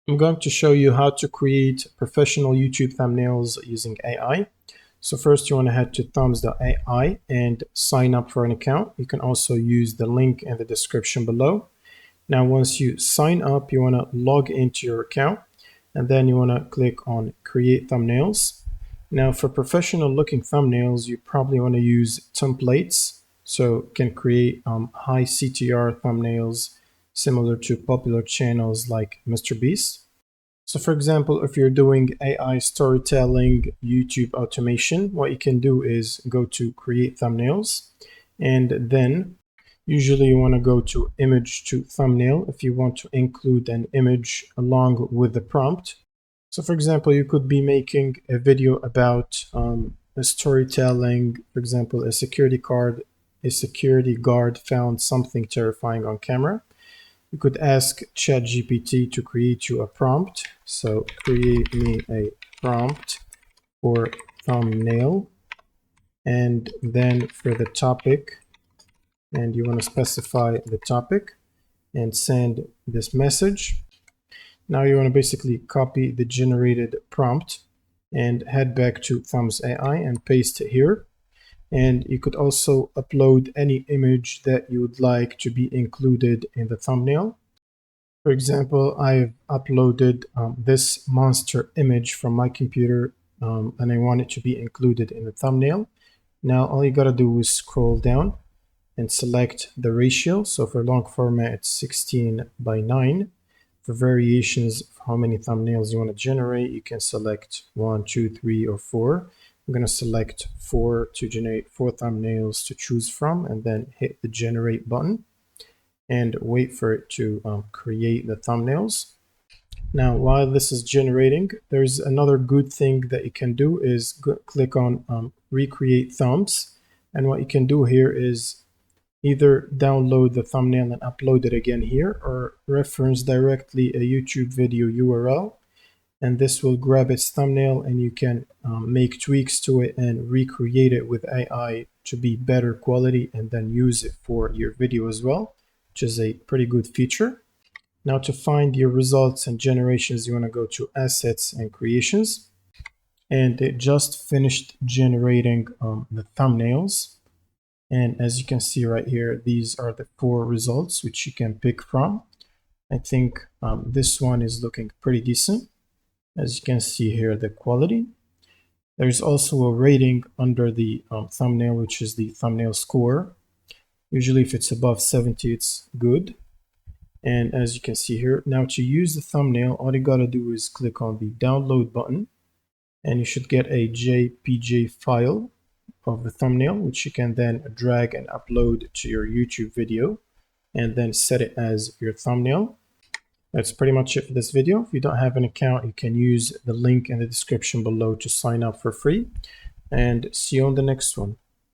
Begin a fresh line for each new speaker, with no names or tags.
I'm going to show you how to create professional YouTube thumbnails using AI. So first you want to head to thumbs.ai and sign up for an account. You can also use the link in the description below. Now once you sign up, you want to log into your account and then you want to click on create thumbnails. Now for professional looking thumbnails, you probably want to use templates. So you can create high CTR thumbnails similar to popular channels like MrBeast. So for example, if you're doing AI storytelling YouTube automation, what you can do is go to create thumbnails, and then usually you want to go to image to thumbnail if you want to include an image along with the prompt. So for example, you could be making a video about a storytelling, for example, a security guard found something terrifying on camera. You could ask ChatGPT to create you a prompt. So create me a prompt for thumbnail. And then for the topic, and you want to specify the topic and send this message. Now you want to basically copy the generated prompt and head back to Thumbs AI and paste it here. And you could also upload any image that you would like to be included in the thumbnail. For example, I've uploaded this monster image from my computer and I want it to be included in the thumbnail. Now all you gotta do is scroll down and select the ratio. So for long format, it's 16:9. For variations of how many thumbnails you want to generate, you can select 1, 2, 3, or 4. I'm going to select 4 to generate 4 thumbnails to choose from, and then hit the generate button and wait for it to create the thumbnails. Now, while this is generating, there's another good thing that you can do is click on recreate thumbs. And what you can do here is either download the thumbnail and upload it again here, or reference directly a YouTube video URL, and this will grab its thumbnail and you can make tweaks to it and recreate it with AI to be better quality and then use it for your video as well, which is a pretty good feature. Now to find your results and generations, you want to go to assets and creations, and it just finished generating the thumbnails. And as you can see right here, these are the 4 results which you can pick from. I think this one is looking pretty decent. As you can see here, the quality. There's also a rating under the thumbnail, which is the thumbnail score. Usually if it's above 70, it's good. And as you can see here, now to use the thumbnail, all you gotta do is click on the download button and you should get a JPG file of the thumbnail, which you can then drag and upload to your YouTube video and then set it as your thumbnail. That's pretty much it for this video. If you don't have an account, you can use the link in the description below to sign up for free, and see you on the next one.